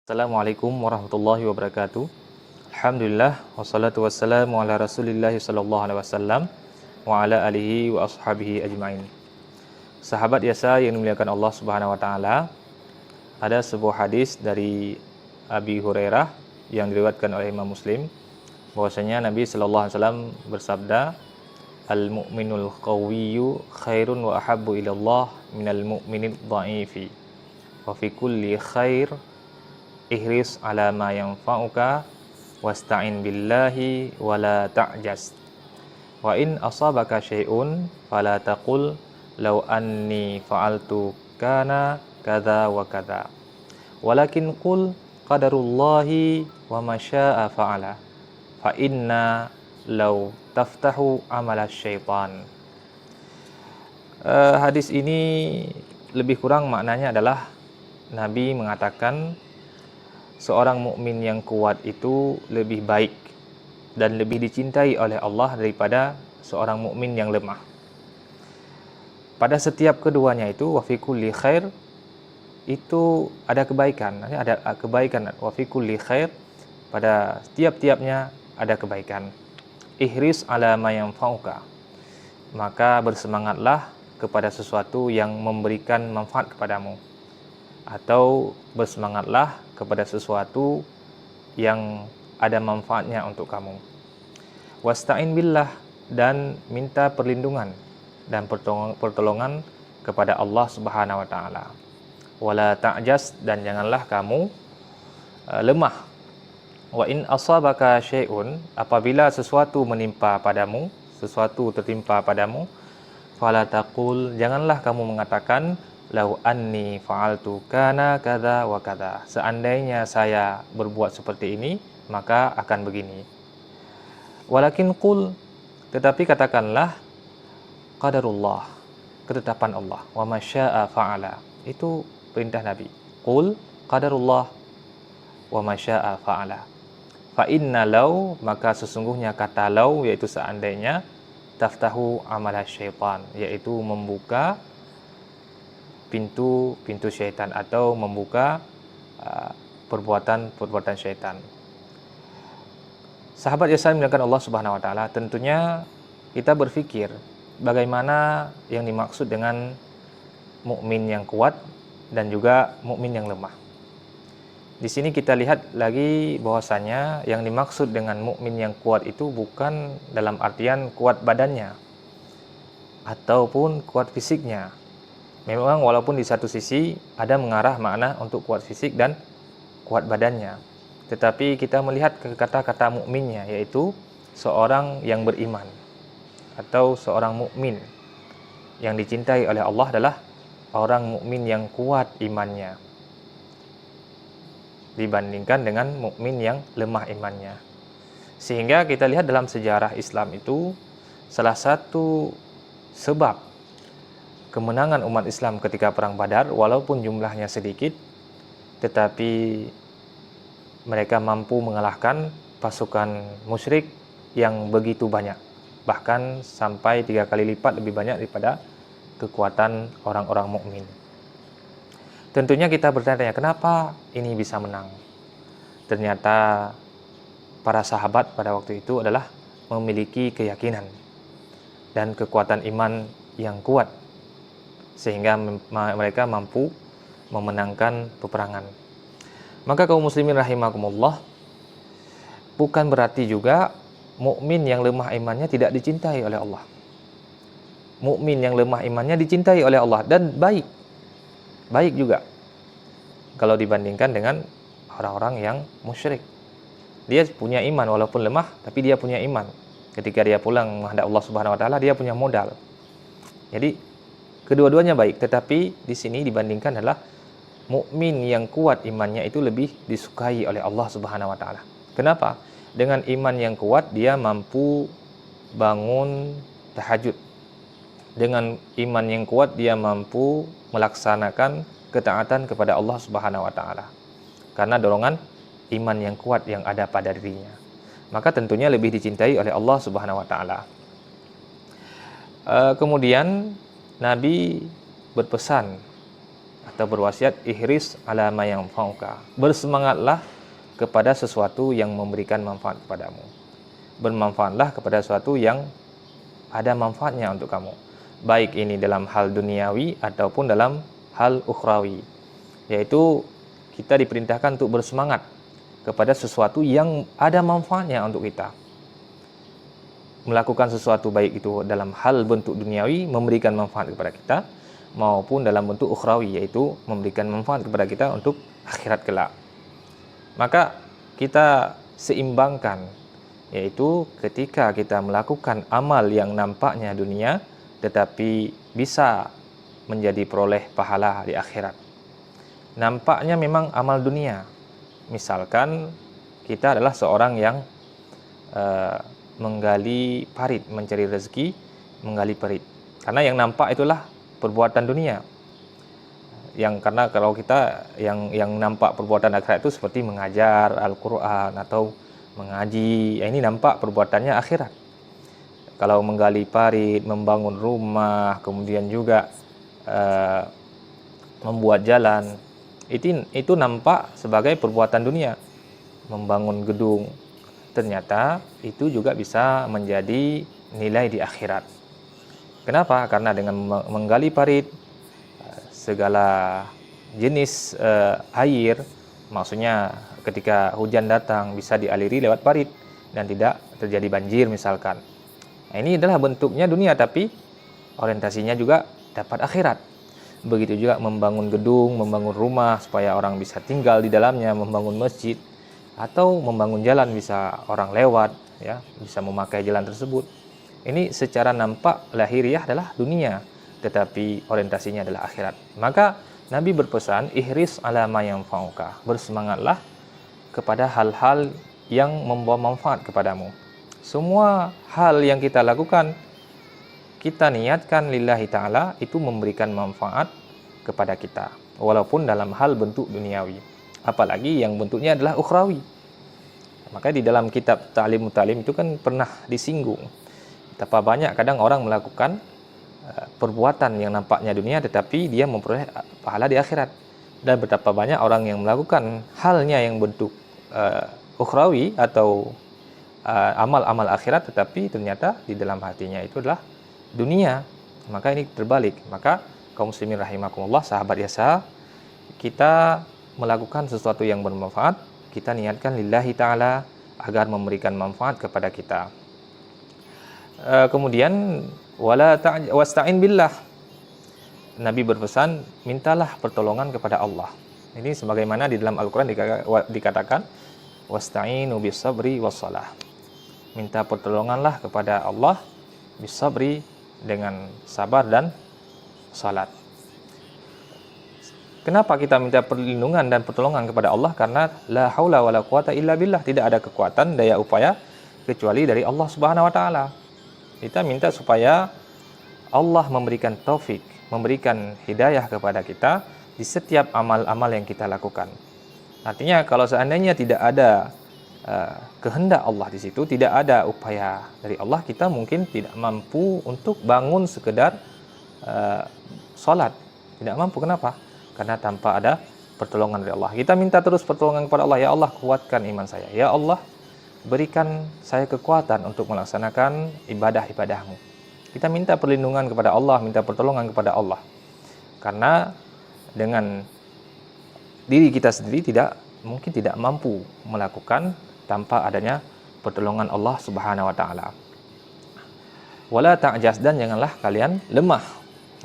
Assalamualaikum warahmatullahi wabarakatuh. Alhamdulillah wassalatu wassalamu ala Rasulillah sallallahu alaihi wasallam wa ala alihi wa ashabihi ajmain. Sahabat yasa yang dimuliakan Allah Subhanahu wa taala, ada sebuah hadis dari Abi Hurairah yang diriwayatkan oleh Imam Muslim bahwasanya Nabi sallallahu alaihi wasallam bersabda, "Al-mu'minul qawiyyu khairun wa ahabbu ila Allah minal mu'minid dha'ifi. Wa fi kulli khair ihris ala ma yanfa'uka wasta'in billahi wala ta'jas. Wa in asabaka syai'un fala taqul law anni fa'altu kana kadza wa kadza. Walakin qul qadarullahi wa ma syaa fa'ala. Fa inna law taftahu amala syaitan." Hadis ini lebih kurang maknanya adalah Nabi mengatakan seorang mukmin yang kuat itu lebih baik dan lebih dicintai oleh Allah daripada seorang mukmin yang lemah. Pada setiap keduanya itu wa fi kulli khair, itu ada kebaikan. Ada kebaikan wa fi kulli khair, pada tiap-tiapnya ada kebaikan. Ihris ala ma yanfa'uka, maka bersemangatlah kepada sesuatu yang memberikan manfaat kepadamu, atau bersemangatlah kepada sesuatu yang ada manfaatnya untuk kamu. Wasta'in billah, dan minta perlindungan dan pertolongan kepada Allah Subhanahu wa taala. Wala ta'jas, dan janganlah kamu lemah. Wa in asabaka syai'un, apabila sesuatu menimpa padamu, sesuatu tertimpa padamu, fala taqul, janganlah kamu mengatakan lau anni fa'altu kana kadza wa kadza, seandainya saya berbuat seperti ini maka akan begini. Walakin qul, tetapi katakanlah qadarullah, ketetapan Allah, wa ma syaa fa'ala, itu perintah Nabi. Qul qadarullah wa ma syaa fa'ala. Fa inna law, maka sesungguhnya kata law, yaitu seandainya, taftahu amala syaitan, yaitu membuka pintu syaitan, atau membuka perbuatan syaitan. Sahabat yasa dimuliakan Allah Subhanahu wa taala, tentunya kita berpikir bagaimana yang dimaksud dengan mukmin yang kuat dan juga mukmin yang lemah. Di sini kita lihat lagi bahwasanya yang dimaksud dengan mukmin yang kuat itu bukan dalam artian kuat badannya ataupun kuat fisiknya. Memang walaupun di satu sisi ada mengarah makna untuk kuat fisik dan kuat badannya, tetapi kita melihat ke kata-kata mukminnya, yaitu seorang yang beriman atau seorang mukmin yang dicintai oleh Allah adalah orang mukmin yang kuat imannya dibandingkan dengan mukmin yang lemah imannya. Sehingga kita lihat dalam sejarah Islam itu, salah satu sebab kemenangan umat Islam ketika perang Badar, walaupun jumlahnya sedikit, tetapi mereka mampu mengalahkan pasukan musyrik yang begitu banyak, bahkan sampai 3 kali lipat lebih banyak daripada kekuatan orang-orang mukmin. Tentunya kita bertanya, kenapa ini bisa menang? Ternyata para sahabat pada waktu itu adalah memiliki keyakinan dan kekuatan iman yang kuat, sehingga mereka mampu memenangkan peperangan. Maka kaum muslimin rahimakumullah, bukan berarti juga mukmin yang lemah imannya tidak dicintai oleh Allah. Mukmin yang lemah imannya dicintai oleh Allah dan baik juga kalau dibandingkan dengan orang-orang yang musyrik. Dia punya iman walaupun lemah, tapi dia punya iman. Ketika dia pulang menghadap Allah Subhanahu wa taala, dia punya modal. Jadi kedua-duanya baik, tetapi di sini dibandingkan adalah mukmin yang kuat imannya itu lebih disukai oleh Allah Subhanahu wa taala. Kenapa? Dengan iman yang kuat dia mampu bangun tahajud. Dengan iman yang kuat dia mampu melaksanakan ketaatan kepada Allah Subhanahu wa taala, karena dorongan iman yang kuat yang ada pada dirinya. Maka tentunya lebih dicintai oleh Allah Subhanahu wa taala. Kemudian Nabi berpesan atau berwasiat ihris ala ma yanfa'uka. Bersemangatlah kepada sesuatu yang memberikan manfaat kepadamu. Bermanfaatlah kepada sesuatu yang ada manfaatnya untuk kamu. Baik ini dalam hal duniawi ataupun dalam hal ukhrawi. Yaitu kita diperintahkan untuk bersemangat kepada sesuatu yang ada manfaatnya untuk kita. Melakukan sesuatu baik itu dalam hal bentuk duniawi memberikan manfaat kepada kita, maupun dalam bentuk ukhrawi, yaitu memberikan manfaat kepada kita untuk akhirat kelak. Maka kita seimbangkan, yaitu ketika kita melakukan amal yang nampaknya dunia tetapi bisa menjadi peroleh pahala di akhirat. Nampaknya memang amal dunia. Misalkan kita adalah seorang yang menggali parit, mencari rezeki, menggali parit. Karena yang nampak itulah perbuatan dunia. Karena kalau kita yang nampak perbuatan akhirat itu seperti mengajar Al-Qur'an atau mengaji, ini nampak perbuatannya akhirat. Kalau menggali parit, membangun rumah, kemudian juga membuat jalan, itu nampak sebagai perbuatan dunia. Membangun gedung, ternyata itu juga bisa menjadi nilai di akhirat. Kenapa? Karena dengan menggali parit, segala jenis air, maksudnya ketika hujan datang bisa dialiri lewat parit dan tidak terjadi banjir misalkan. Nah, ini adalah bentuknya dunia tapi orientasinya juga dapat akhirat. Begitu juga membangun gedung, membangun rumah supaya orang bisa tinggal di dalamnya, membangun masjid atau membangun jalan bisa orang lewat, ya, bisa memakai jalan tersebut. Ini secara nampak lahiriah adalah dunia, tetapi orientasinya adalah akhirat. Maka Nabi berpesan, ihris ala ma yanfa'uka. Bersemangatlah kepada hal-hal yang membawa manfaat kepadamu. Semua hal yang kita lakukan, kita niatkan lillahi ta'ala, itu memberikan manfaat kepada kita. Walaupun dalam hal bentuk duniawi. Apalagi yang bentuknya adalah ukhrawi. Maka di dalam kitab Ta'lim Muta'lim itu kan pernah disinggung. Betapa banyak kadang orang melakukan perbuatan yang nampaknya dunia tetapi dia memperoleh pahala di akhirat. Dan betapa banyak orang yang melakukan halnya yang bentuk ukhrawi atau amal-amal akhirat tetapi ternyata di dalam hatinya itu adalah dunia. Maka ini terbalik. Maka kaum muslimin rahimakumullah, sahabat yasa, kita melakukan sesuatu yang bermanfaat, kita niatkan lillahi ta'ala agar memberikan manfaat kepada kita. Kemudian wasta'in billah. Nabi berpesan, mintalah pertolongan kepada Allah. Ini sebagaimana di dalam Al-Qur'an dikatakan wasta'inu bisabri wassalah. Minta pertolonganlah kepada Allah bisabri, dengan sabar dan salat. Kenapa kita minta perlindungan dan pertolongan kepada Allah? Karena la haula wala quwata illa billah, tidak ada kekuatan daya upaya kecuali dari Allah Subhanahu wa taala. Kita minta supaya Allah memberikan taufik, memberikan hidayah kepada kita di setiap amal-amal yang kita lakukan. Artinya kalau seandainya tidak ada kehendak Allah di situ, tidak ada upaya dari Allah, kita mungkin tidak mampu untuk bangun sekedar salat. Tidak mampu. Kenapa? Karena tanpa ada pertolongan dari Allah. Kita minta terus pertolongan kepada Allah. Ya Allah, kuatkan iman saya. Ya Allah, berikan saya kekuatan untuk melaksanakan ibadah-ibadahmu. Kita minta perlindungan kepada Allah, minta pertolongan kepada Allah. Karena dengan diri kita sendiri mungkin tidak mampu melakukan tanpa adanya pertolongan Allah Subhanahu wa taala. Wala ta'jas, dan janganlah kalian lemah.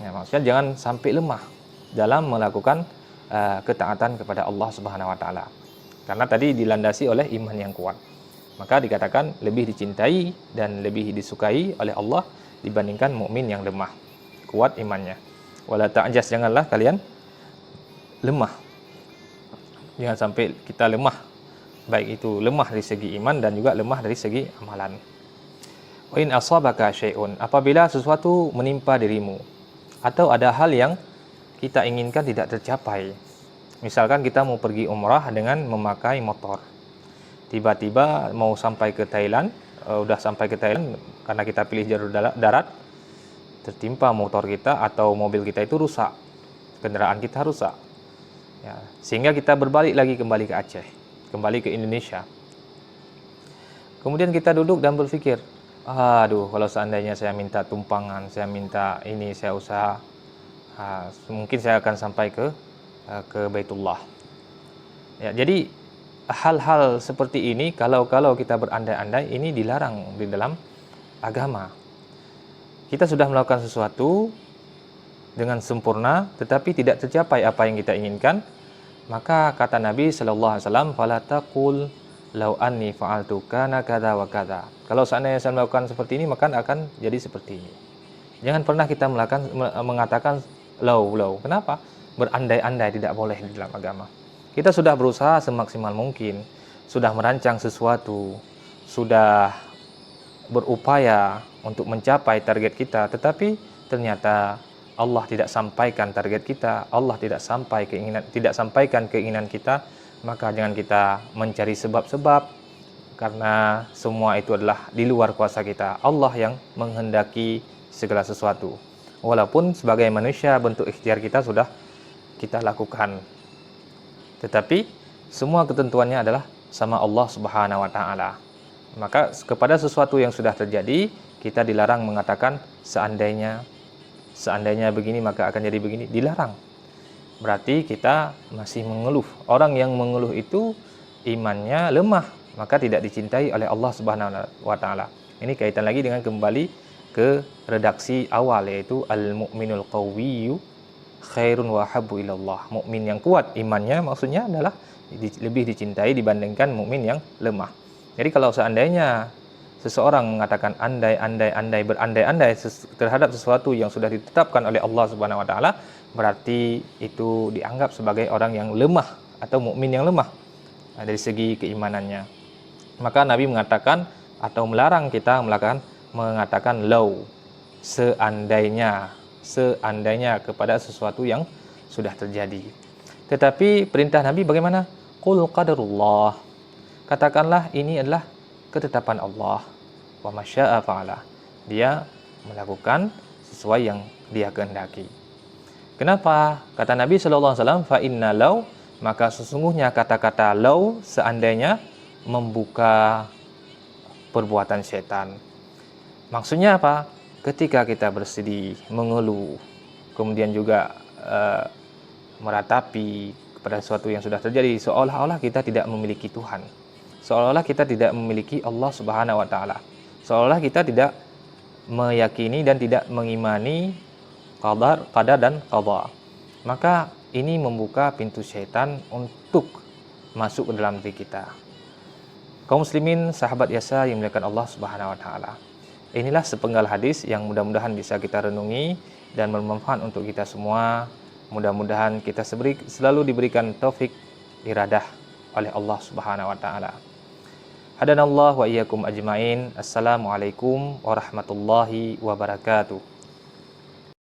Ya, maksudnya jangan sampai lemah dalam melakukan ketaatan kepada Allah Subhanahu wa taala. Karena tadi dilandasi oleh iman yang kuat. Maka dikatakan lebih dicintai dan lebih disukai oleh Allah dibandingkan mukmin yang lemah, kuat imannya. Wala ta'jas, janganlah kalian lemah. Jangan sampai kita lemah, baik itu lemah dari segi iman dan juga lemah dari segi amalan. Wa in asabaka syai'un, apabila sesuatu menimpa dirimu atau ada hal yang kita inginkan tidak tercapai. Misalkan kita mau pergi umrah dengan memakai motor. Tiba-tiba mau sampai ke Thailand, udah sampai ke Thailand karena kita pilih jalur darat, tertimpa motor kita atau mobil kita itu rusak. kendaraan kita rusak. Ya, sehingga kita berbalik lagi kembali ke Aceh, kembali ke Indonesia. Kemudian kita duduk dan berpikir, aduh, kalau seandainya saya minta tumpangan, saya minta ini, saya usaha, mungkin saya akan sampai ke Baitullah. Ya, jadi hal-hal seperti ini kalau kita berandai-andai, ini dilarang di dalam agama. Kita sudah melakukan sesuatu dengan sempurna tetapi tidak tercapai apa yang kita inginkan, maka kata Nabi sallallahu alaihi wasallam, fala taqul law anni fa'altu kana kadza wa kadza. Kalau seandainya saya melakukan seperti ini, maka akan jadi seperti ini. Jangan pernah kita mengatakan law. Kenapa? Berandai-andai tidak boleh di dalam agama. Kita sudah berusaha semaksimal mungkin, sudah merancang sesuatu, sudah berupaya untuk mencapai target kita, tetapi ternyata Allah tidak sampaikan target kita, Allah tidak sampaikan keinginan kita, maka jangan kita mencari sebab-sebab, karena semua itu adalah di luar kuasa kita. Allah yang menghendaki segala sesuatu. Walaupun sebagai manusia bentuk ikhtiar kita sudah kita lakukan, tetapi semua ketentuannya adalah sama Allah Subhanahu wa taala. Maka kepada sesuatu yang sudah terjadi, kita dilarang mengatakan seandainya begini maka akan jadi begini, dilarang. Berarti kita masih mengeluh. Orang yang mengeluh itu imannya lemah, maka tidak dicintai oleh Allah Subhanahu wa taala. Ini kaitan lagi dengan kembali ke redaksi awal, yaitu al-mu'minul qawiyyu khairun wa habbu ilallah. Mukmin yang kuat imannya maksudnya adalah lebih dicintai dibandingkan mukmin yang lemah. Jadi kalau seandainya seseorang mengatakan berandai-andai terhadap sesuatu yang sudah ditetapkan oleh Allah Subhanahu wa taala, berarti itu dianggap sebagai orang yang lemah atau mukmin yang lemah dari segi keimanannya. Maka Nabi mengatakan atau melarang kita mengatakan law, seandainya kepada sesuatu yang sudah terjadi. Tetapi perintah Nabi bagaimana? Qul qadarullah. Katakanlah ini adalah ketetapan Allah. Wa masya'a fa'ala. Dia melakukan sesuai yang dia kehendaki. Kenapa? Kata Nabi sallallahu alaihi wasallam, fa inna law, maka sesungguhnya kata-kata law, seandainya, membuka perbuatan setan. Maksudnya apa? Ketika kita bersedih, mengeluh, kemudian juga meratapi kepada sesuatu yang sudah terjadi, seolah-olah kita tidak memiliki Tuhan, seolah-olah kita tidak memiliki Allah Subhanahu wa taala, seolah-olah kita tidak meyakini dan tidak mengimani qadar dan qadha. Maka ini membuka pintu syaitan untuk masuk ke dalam diri kita. Kaum muslimin, sahabat Yasa yang dimuliakan Allah Subhanahu wa taala. Inilah sepenggal hadis yang mudah-mudahan bisa kita renungi dan bermanfaat untuk kita semua. Mudah-mudahan kita selalu diberikan taufik iradah oleh Allah Subhanahu wa taala. Hadanallahu wa iyyakum ajmain. Assalamualaikum warahmatullahi wabarakatuh.